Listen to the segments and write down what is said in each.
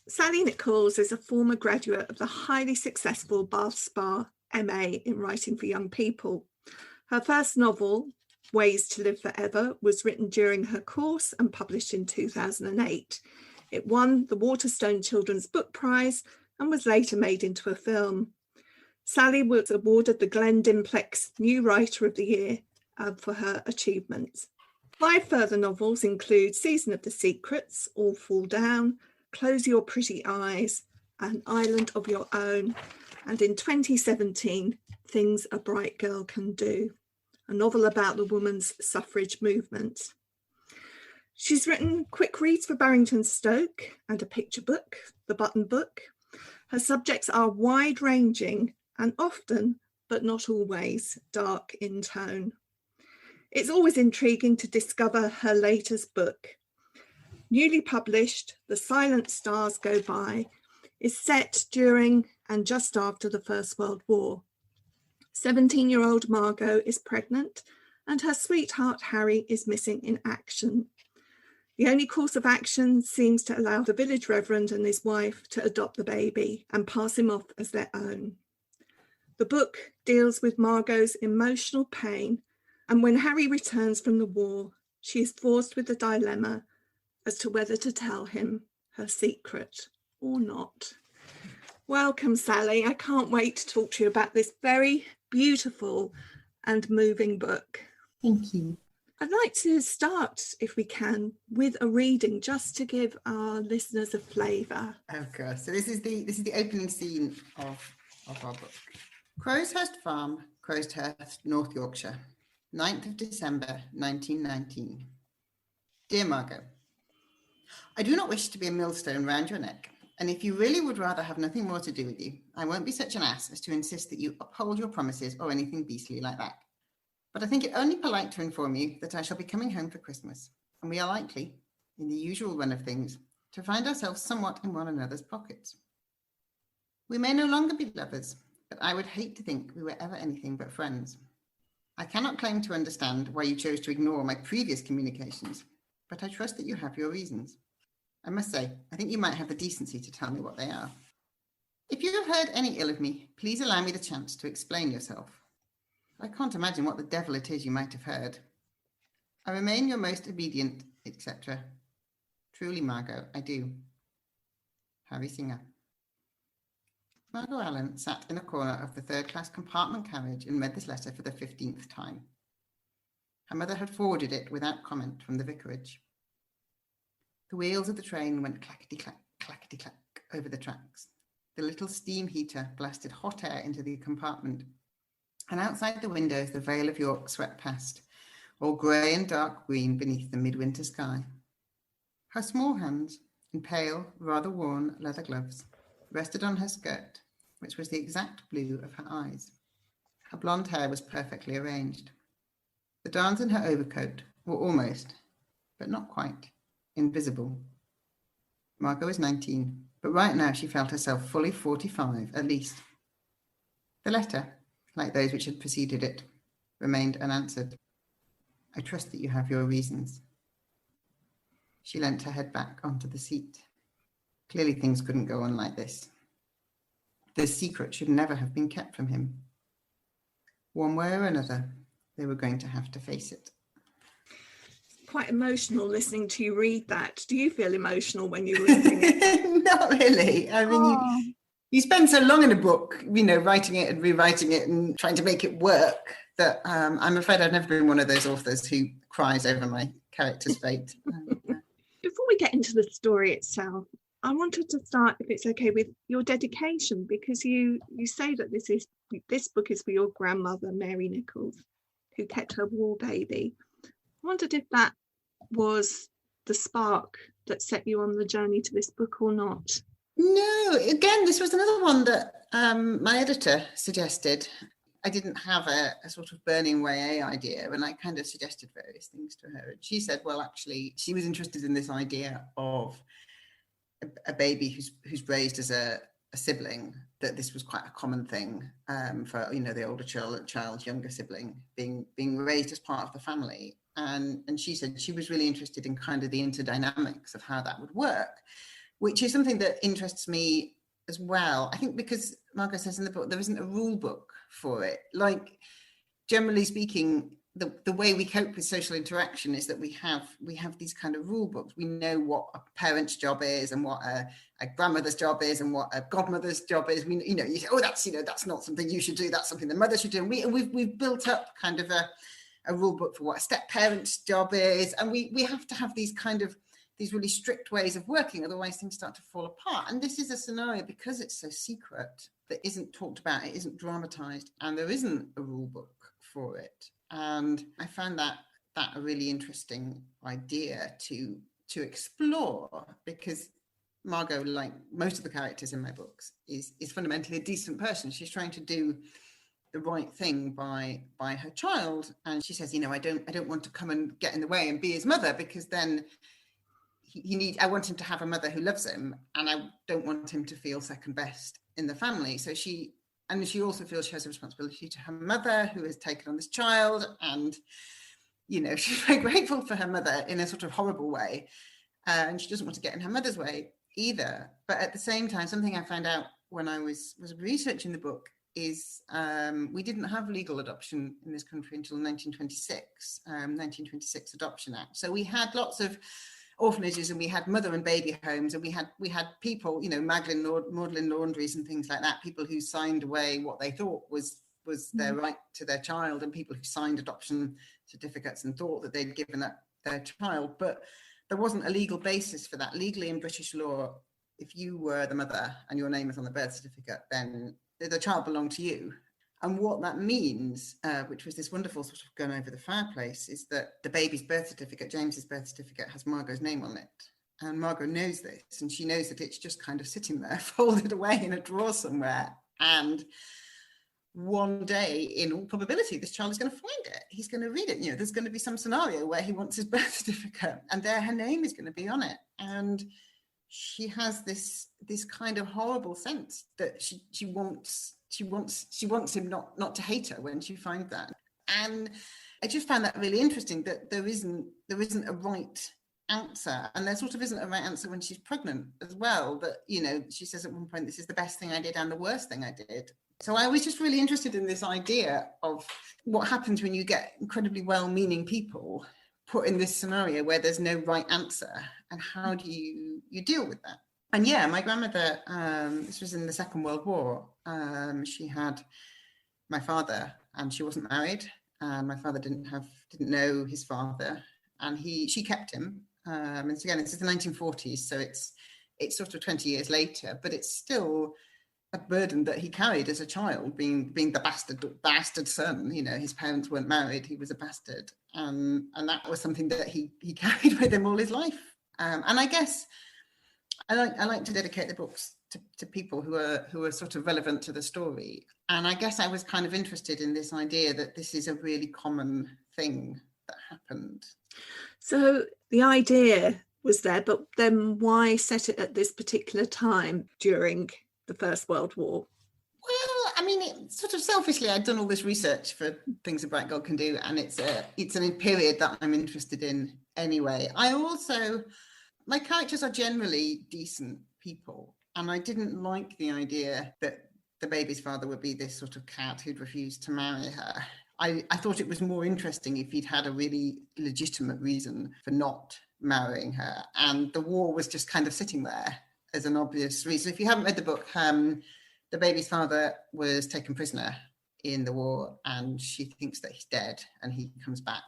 Sally Nicholls is a former graduate of the highly successful Bath Spa MA in writing for young people. Her first novel, Ways to Live Forever, was written during her course and published in 2008. It won the Waterstone Children's Book Prize and was later made into a film. Sally was awarded the Glenn Dimplex New Writer of the Year for her achievements. 5 further novels include Season of the Secrets, All Fall Down, Close Your Pretty Eyes, An Island of Your Own, and in 2017, Things a Bright Girl Can Do, a novel about the women's suffrage movement. She's written quick reads for Barrington Stoke and a picture book, The Button Book. Her subjects are wide-ranging and often, but not always, dark in tone. It's always intriguing to discover her latest book. Newly published, The Silent Stars Go By, is set during and just after the First World War. 17-year-old Margot is pregnant and her sweetheart Harry is missing in action. The only course of action seems to allow the village reverend and his wife to adopt the baby and pass him off as their own. The book deals with Margot's emotional pain, and when Harry returns from the war, she is forced with the dilemma as to whether to tell him her secret or not. Welcome, Sally. I can't wait to talk to you about this very beautiful and moving book. Thank you. I'd like to start, if we can, with a reading just to give our listeners a flavour. Of course. So this is the opening scene of our book. Crowshurst Farm, Crowshurst, North Yorkshire, 9th of December, 1919. Dear Margot, I do not wish to be a millstone round your neck, and if you really would rather have nothing more to do with you, I won't be such an ass as to insist that you uphold your promises or anything beastly like that. But I think it only polite to inform you that I shall be coming home for Christmas, and we are likely, in the usual run of things, to find ourselves somewhat in one another's pockets. We may no longer be lovers, but I would hate to think we were ever anything but friends. I cannot claim to understand why you chose to ignore my previous communications, but I trust that you have your reasons. I must say, I think you might have the decency to tell me what they are. If you have heard any ill of me, please allow me the chance to explain yourself. I can't imagine what the devil it is you might have heard. I remain your most obedient, etc. Truly, Margot, I do. Harry Singer. Margot Allen sat in a corner of the third-class compartment carriage and read this letter for the 15th time. Her mother had forwarded it without comment from the vicarage. The wheels of the train went clackety-clack, clackety-clack over the tracks. The little steam heater blasted hot air into the compartment, and outside the windows the Vale of York swept past, all grey and dark green beneath the midwinter sky. Her small hands, in pale, rather worn leather gloves, rested on her skirt, which was the exact blue of her eyes. Her blonde hair was perfectly arranged. The darns in her overcoat were almost, but not quite, invisible. Margot was 19, but right now she felt herself fully 45 at least. The letter, like those which had preceded it, remained unanswered. I trust that you have your reasons. She leant her head back onto the seat. Clearly things couldn't go on like this. The secret should never have been kept from him. One way or another, they were going to have to face it. Quite emotional listening to you read that. Do you feel emotional when you were reading it? Not really. I mean, you spend so long in a book, writing it and rewriting it and trying to make it work that I'm afraid I've never been one of those authors who cries over my character's fate. Before we get into the story itself, I wanted to start, if it's okay, with your dedication, because you say that this book is for your grandmother, Mary Nicholls, who kept her war baby. I wondered if that was the spark that set you on the journey to this book or not. No, again, this was another one that my editor suggested. I didn't have a sort of burning YA idea, and I kind of suggested various things to her. And she said, well, actually, she was interested in this idea of a baby who's raised as a sibling, that this was quite a common thing for, the older child's younger sibling being raised as part of the family. And she said she was really interested in kind of the interdynamics of how that would work. which is something that interests me as well. I think because Margot says in the book, there isn't a rule book for it. Like, generally speaking, the way we cope with social interaction is that we have these kind of rule books. We know what a parent's job is and what a grandmother's job is and what a godmother's job is. We, you say, oh, that's not something you should do. That's something the mother should do. And we've built up kind of a rule book for what a step parent's job is. And we have to have these really strict ways of working, otherwise things start to fall apart. And this is a scenario, because it's so secret, that isn't talked about, it isn't dramatized, and there isn't a rule book for it. And I found that a really interesting idea to explore, because Margot, like most of the characters in my books, is fundamentally a decent person. She's trying to do the right thing by her child, and she says, I don't want to come and get in the way and be his mother, because then I want him to have a mother who loves him, and I don't want him to feel second best in the family. So she also feels she has a responsibility to her mother, who has taken on this child, and she's very grateful for her mother in a sort of horrible way, and she doesn't want to get in her mother's way either. But at the same time, something I found out when I was researching the book is we didn't have legal adoption in this country until 1926 Adoption Act. So we had lots of orphanages, and we had mother and baby homes, and we had people, Magdalen laundries and things like that, people who signed away what they thought was their right to their child, and people who signed adoption certificates and thought that they'd given up their child. But there wasn't a legal basis for that. Legally, in British law, if you were the mother and your name is on the birth certificate, then the child belonged to you. And what that means, which was this wonderful sort of gun over the fireplace, is that the baby's birth certificate, James's birth certificate, has Margot's name on it. And Margot knows this, and she knows that it's just kind of sitting there, folded away in a drawer somewhere. And one day, in all probability, this child is going to find it. He's going to read it. There's going to be some scenario where he wants his birth certificate, and there her name is going to be on it. And she has this kind of horrible sense that she wants him not to hate her when she finds that. And I just found that really interesting, that there isn't a right answer, and there sort of isn't a right answer when she's pregnant as well. That she says at one point, this is the best thing I did and the worst thing I did. So I was just really interested in this idea of what happens when you get incredibly well-meaning people put in this scenario where there's no right answer, and how do you deal with that? And yeah, my grandmother, this was in the Second World War. She had my father, and she wasn't married, and my father didn't know his father, and she kept him. And so again, this is the 1940s, so it's sort of 20 years later, but it's still a burden that he carried as a child, being the bastard son. His parents weren't married, he was a bastard, and that was something that he carried with him all his life. And I guess I like to dedicate the books to people who are sort of relevant to the story. And I guess I was kind of interested in this idea that this is a really common thing that happened. So the idea was there, but then why set it at this particular time during the First World War? Well, I mean, sort of selfishly, I'd done all this research for Things a Bright God Can Do, and it's a period that I'm interested in anyway. My characters are generally decent people, and I didn't like the idea that the baby's father would be this sort of cat who'd refused to marry her. I thought it was more interesting if he'd had a really legitimate reason for not marrying her, and the war was just kind of sitting there as an obvious reason. If you haven't read the book, the baby's father was taken prisoner in the war, and she thinks that he's dead, and he comes back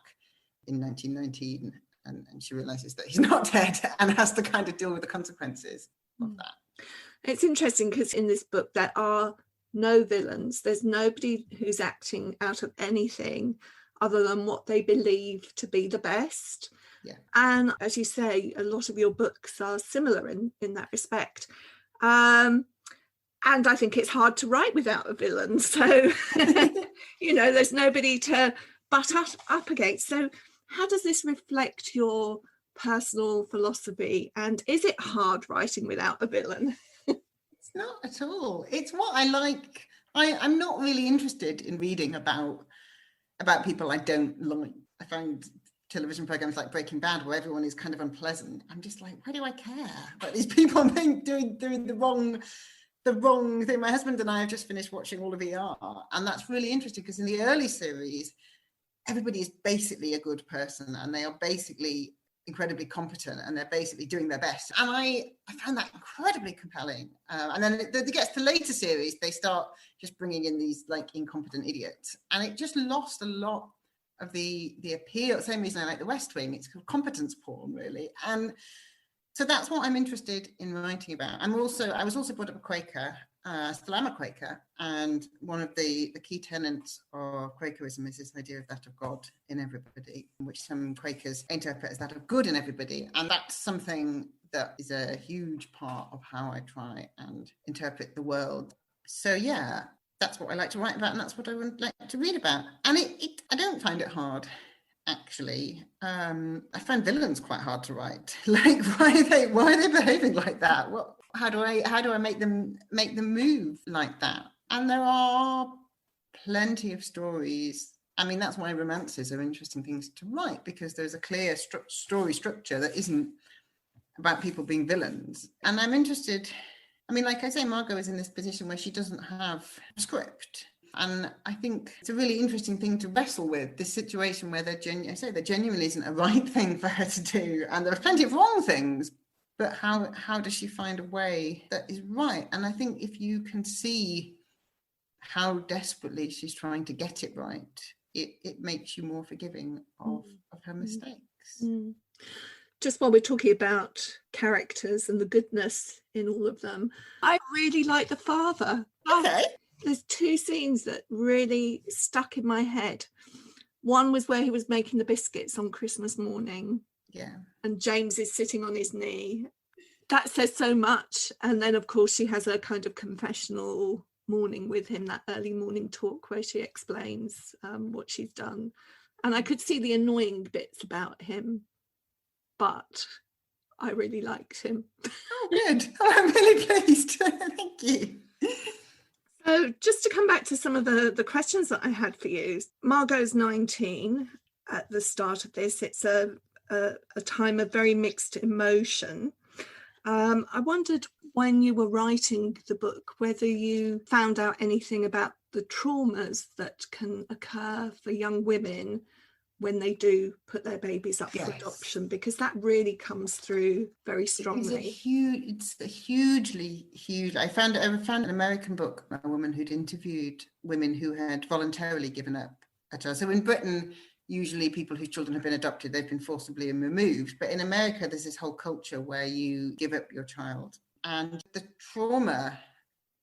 in 1919, and she realizes that he's not dead, and has to kind of deal with the consequences of that. It's interesting because in this book there are no villains. There's nobody who's acting out of anything other than what they believe to be the best. Yeah. And as you say, a lot of your books are similar in that respect. And I think it's hard to write without a villain. So, there's nobody to butt up against. So how does this reflect your personal philosophy? And is it hard writing without a villain? It's not at all. It's what I like. I'm not really interested in reading about people I don't like. I find television programs like Breaking Bad, where everyone is kind of unpleasant. I'm just like, why do I care about these people doing the wrong thing? My husband and I have just finished watching all of ER, and that's really interesting because in the early series, everybody is basically a good person, and they are basically incredibly competent, and they're basically doing their best. And I found that incredibly compelling. And then it gets to later series, they start just bringing in these like incompetent idiots, and it just lost a lot of the appeal. Same reason I like The West Wing. It's competence porn, really. And so that's what I'm interested in writing about. I was also brought up a Quaker, still am a Quaker, and one of the key tenets of Quakerism is this idea of that of God in everybody, which some Quakers interpret as that of good in everybody. And that's something that is a huge part of how I try and interpret the world. So yeah, that's what I like to write about, and that's what I would like to read about. And I don't find it hard, actually. I find villains quite hard to write. Like, why are they behaving like that? How do I make them move like that? And there are plenty of stories. I mean, that's why romances are interesting things to write, because there's a clear story structure that isn't about people being villains. And I'm interested. I mean, like I say, Margot is in this position where she doesn't have a script. And I think it's a really interesting thing to wrestle with, this situation where there genuinely isn't a right thing for her to do. And there are plenty of wrong things, but how does she find a way that is right? And I think if you can see how desperately she's trying to get it right, it makes you more forgiving of her mistakes. Mm. Just while we're talking about characters and the goodness in all of them, I really like the father. Okay. There's two scenes that really stuck in my head. One was where he was making the biscuits on Christmas morning. Yeah. And James is sitting on his knee. That says so much. And then, of course, she has a kind of confessional morning with him, that early morning talk where she explains what she's done. And I could see the annoying bits about him, but I really liked him. Oh, good. Oh, I'm really pleased. Thank you. So just to come back to some of the questions that I had for you, Margot's 19 at the start of this. It's a time of very mixed emotion. I wondered when you were writing the book whether you found out anything about the traumas that can occur for young women when they do put their babies up for adoption, because that really comes through very strongly. It's a hugely huge. I found an American book by a woman who'd interviewed women who had voluntarily given up a child. So in Britain, usually people whose children have been adopted, they've been forcibly removed. But in America, there's this whole culture where you give up your child. And the trauma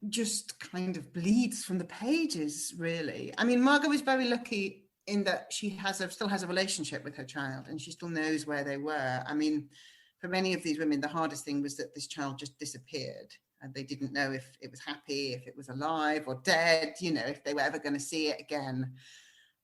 just kind of bleeds from the pages, really. I mean, Margot was very lucky in that she still has a relationship with her child, and she still knows where they were. I mean, for many of these women, the hardest thing was that this child just disappeared, and they didn't know if it was happy, if it was alive or dead, if they were ever going to see it again.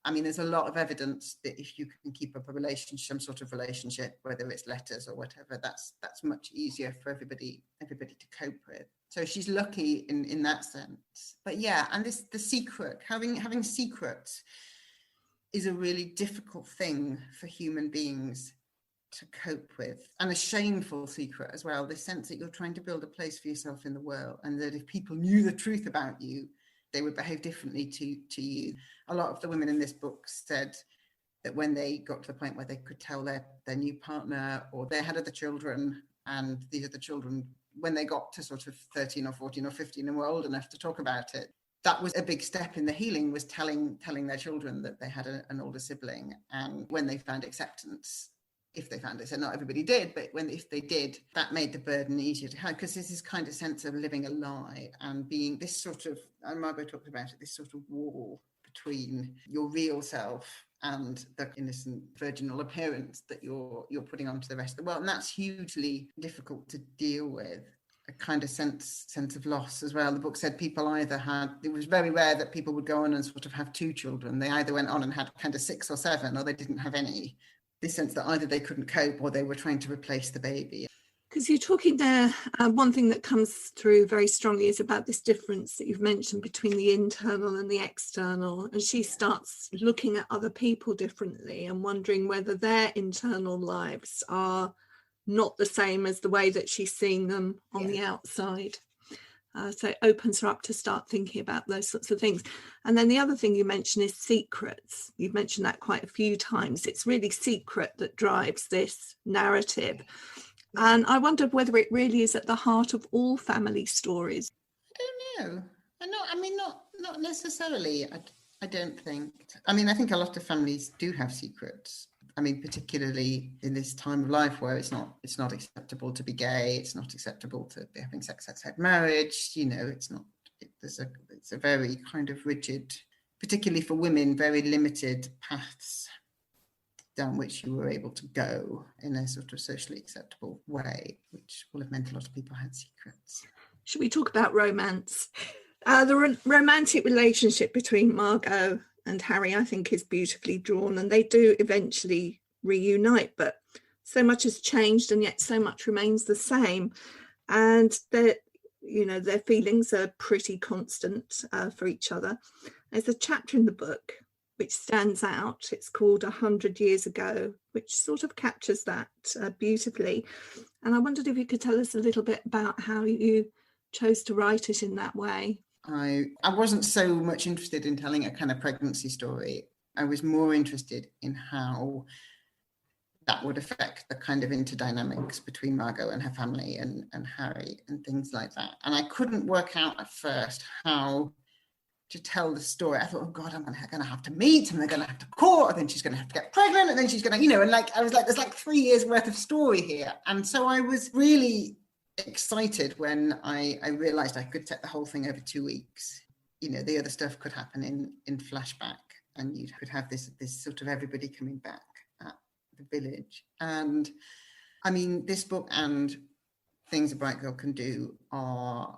I mean, there's a lot of evidence that if you can keep up a relationship, some sort of relationship, whether it's letters or whatever, that's much easier for everybody to cope with. So she's lucky in that sense. But yeah, and the secret, having secrets is a really difficult thing for human beings to cope with, and a shameful secret as well. The sense that you're trying to build a place for yourself in the world, and that if people knew the truth about you, they would behave differently to you. A lot of the women in this book said that when they got to the point where they could tell their new partner, or they had other children, and these other children, when they got to sort of 13 or 14 or 15 and were old enough to talk about it, that was a big step in the healing, was telling their children that they had an older sibling. And when they found acceptance, if they found it, so not everybody did, but if they did, that made the burden easier to have, because there's this kind of sense of living a lie and being this sort of, and Margot talked about it, this sort of wall between your real self and the innocent virginal appearance that you're putting onto the rest of the world. And that's hugely difficult to deal with. A kind of sense of loss as well. The book said it was very rare that people would go on and sort of have two children. They either went on and had kind of 6 or 7, or they didn't have any. This sense that either they couldn't cope or they were trying to replace the baby. Because you're talking there, one thing that comes through very strongly is about this difference that you've mentioned between the internal and the external. And she starts looking at other people differently and wondering whether their internal lives are not the same as the way that she's seeing them on the outside. So it opens her up to start thinking about those sorts of things. And then the other thing you mentioned is secrets. You've mentioned that quite a few times. It's really secret that drives this narrative. And I wondered whether it really is at the heart of all family stories. I don't know. Not necessarily. I don't think. I mean, I think a lot of families do have secrets. I mean, particularly in this time of life where it's not acceptable to be gay. It's not acceptable to be having sex outside marriage. You know, it's a very kind of rigid, particularly for women, very limited paths down which you were able to go in a sort of socially acceptable way, which will have meant a lot of people had secrets. Should we talk about romance? The romantic relationship between Margot and Harry, I think, is beautifully drawn, and they do eventually reunite, but so much has changed and yet so much remains the same. And their feelings are pretty constant for each other. There's a chapter in the book which stands out. It's called 100 Years Ago, which sort of captures that beautifully. And I wondered if you could tell us a little bit about how you chose to write it in that way. I wasn't so much interested in telling a kind of pregnancy story. I was more interested in how that would affect the kind of interdynamics between Margot and her family and Harry and things like that. And I couldn't work out at first how to tell the story. I thought, oh God, I'm going to have to meet, and they're going to have to court, and then she's going to have to get pregnant, and then she's going to, and I was like, there's like 3 years worth of story here. And so I was really excited when I realized I could set the whole thing over 2 weeks. The other stuff could happen in flashback, and you could have this sort of everybody coming back at the village. And I mean, this book and Things a Bright Girl Can Do are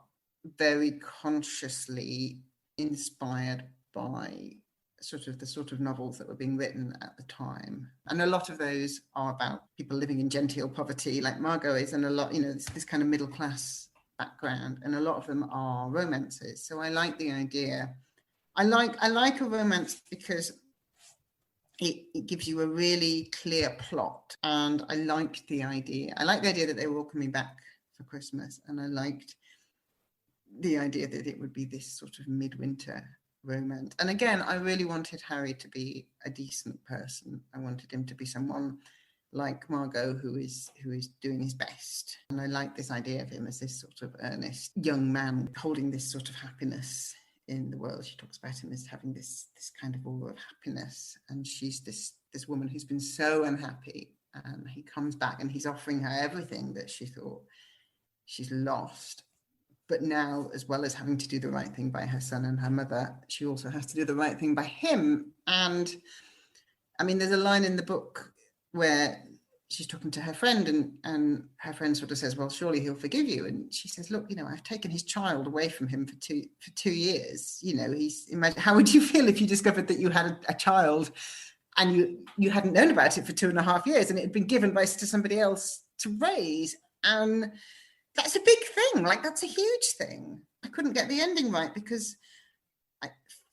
very consciously inspired by the sort of novels that were being written at the time. And a lot of those are about people living in genteel poverty, like Margot is, and a lot, this kind of middle class background, and a lot of them are romances. So I like the idea. I like a romance because it gives you a really clear plot. And I liked the idea. I like the idea that they were all coming back for Christmas, and I liked the idea that it would be this sort of midwinter romance. And again, I really wanted Harry to be a decent person. I wanted him to be someone like Margot who is doing his best. And I like this idea of him as this sort of earnest young man holding this sort of happiness in the world. She talks about him as having this kind of aura of happiness, and she's this woman who's been so unhappy, and he comes back and he's offering her everything that she thought she's lost. But now, as well as having to do the right thing by her son and her mother, she also has to do the right thing by him. And I mean, there's a line in the book where she's talking to her friend, and her friend sort of says, well, surely he'll forgive you. And she says, look, I've taken his child away from him for two years. How would you feel if you discovered that you had a child and you hadn't known about it for 2.5 years, and it had been given to somebody else to raise? And that's a big thing. Like, that's a huge thing. I couldn't get the ending right because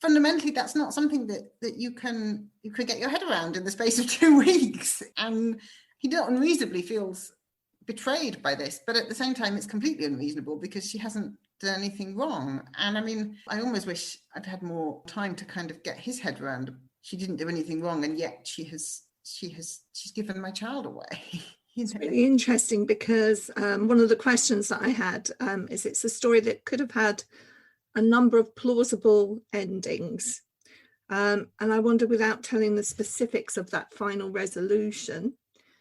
fundamentally that's not something that you could get your head around in the space of 2 weeks. And he not unreasonably feels betrayed by this, but at the same time it's completely unreasonable because she hasn't done anything wrong. And I mean, I almost wish I'd had more time to kind of get his head around. She didn't do anything wrong, and yet she's given my child away. It's really interesting because one of the questions that I had is it's a story that could have had a number of plausible endings. And I wonder, without telling the specifics of that final resolution,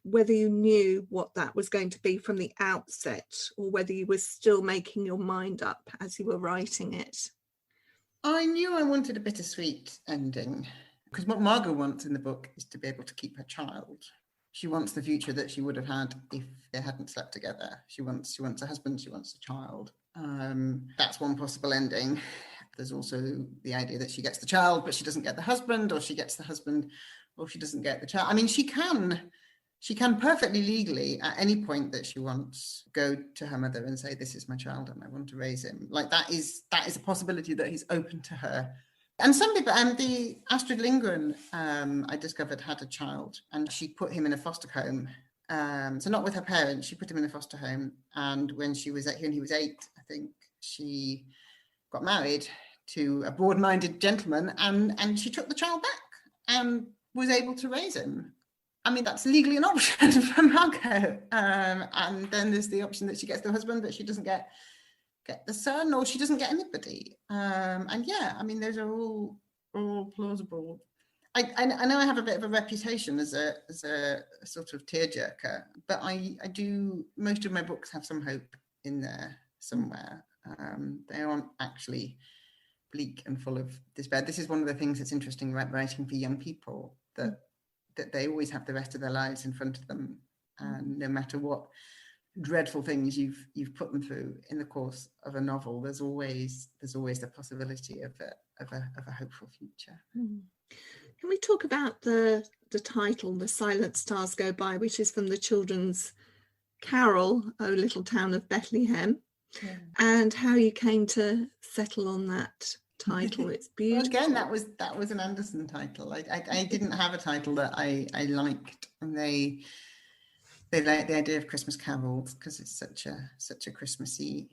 whether you knew what that was going to be from the outset, or whether you were still making your mind up as you were writing it. I knew I wanted a bittersweet ending, because what Margot wants in the book is to be able to keep her child. She wants the future that she would have had if they hadn't slept together. She wants a husband, she wants a child. That's one possible ending. There's also the idea that she gets the child, but she doesn't get the husband, or she gets the husband, or she doesn't get the child. I mean, she can she can perfectly legally, at any point that she wants, go to her mother and say, this is my child and I want to raise him. Like that is a possibility that is open to her. And some people, the Astrid Lindgren, I discovered, had a child, and she put him in a foster home. So not with her parents, she put him in a foster home. And when he was 8, I think, she got married to a broad-minded gentleman, and she took the child back and was able to raise him. I mean, that's legally an option for Margot. And then there's the option that she gets the husband, but she doesn't get the son, or she doesn't get anybody. And yeah, I mean, those are all plausible. I know I have a bit of a reputation as a sort of tearjerker, but I do, most of my books have some hope in there somewhere. They aren't actually bleak and full of despair. This is one of the things that's interesting about writing for young people, that they always have the rest of their lives in front of them, and no matter what dreadful things you've put them through in the course of a novel, there's always the possibility of a hopeful future. Can we talk about the title, The Silent Stars Go By, which is from the children's carol, O Little Town of Bethlehem, and how you came to settle on that title? It's beautiful. Well, again, that was an Anderson title. I didn't have a title that I liked, and they like the idea of Christmas carols because it's such a Christmassy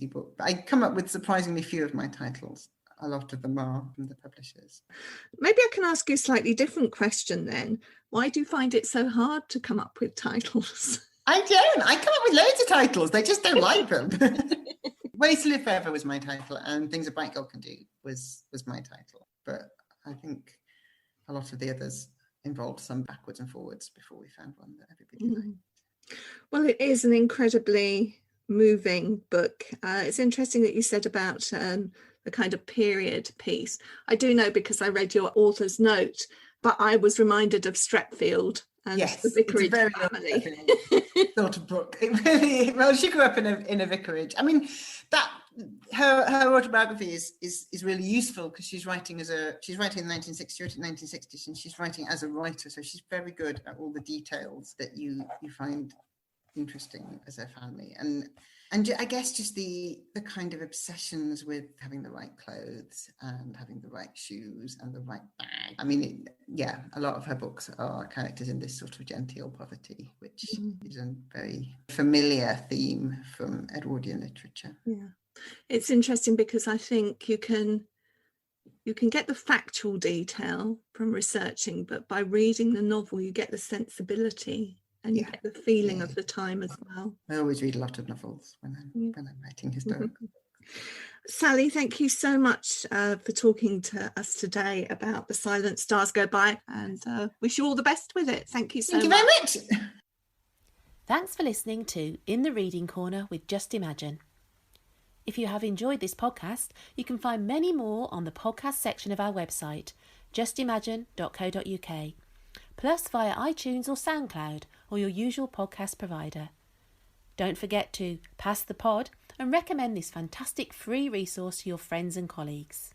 book. But I come up with surprisingly few of my titles. A lot of them are from the publishers. Maybe I can ask you a slightly different question then. Why do you find it so hard to come up with titles? I don't. I come up with loads of titles. They just don't like them. Ways to Live Forever was my title, and Things a Bright Girl Can Do was my title. But I think a lot of the others involved some backwards and forwards before we found one that everybody liked. Well, it is an incredibly moving book. It's interesting that you said about the kind of period piece. I do know because I read your author's note, but I was reminded of Stretfield and the Vicarage family. Sort of book. It really, well, she grew up in a vicarage. I mean, that her autobiography is really useful because she's writing in 1960 or 1960s, and she's writing as a writer, so she's very good at all the details that you find interesting as a family. And I guess just the kind of obsessions with having the right clothes and having the right shoes and the right bag. I mean, a lot of her books are characters in this sort of genteel poverty, which is a very familiar theme from Edwardian literature. Yeah, it's interesting because I think you can get the factual detail from researching, but by reading the novel, you get the sensibility. And you get the feeling of the time as well. I always read a lot of novels when I'm writing historical. Sally, thank you so much for talking to us today about The Silent Stars Go By, and wish you all the best with it. Thank you so much. Thank you very much. Thanks for listening to In the Reading Corner with Just Imagine. If you have enjoyed this podcast, you can find many more on the podcast section of our website, justimagine.co.uk. plus via iTunes or SoundCloud or your usual podcast provider. Don't forget to pass the pod and recommend this fantastic free resource to your friends and colleagues.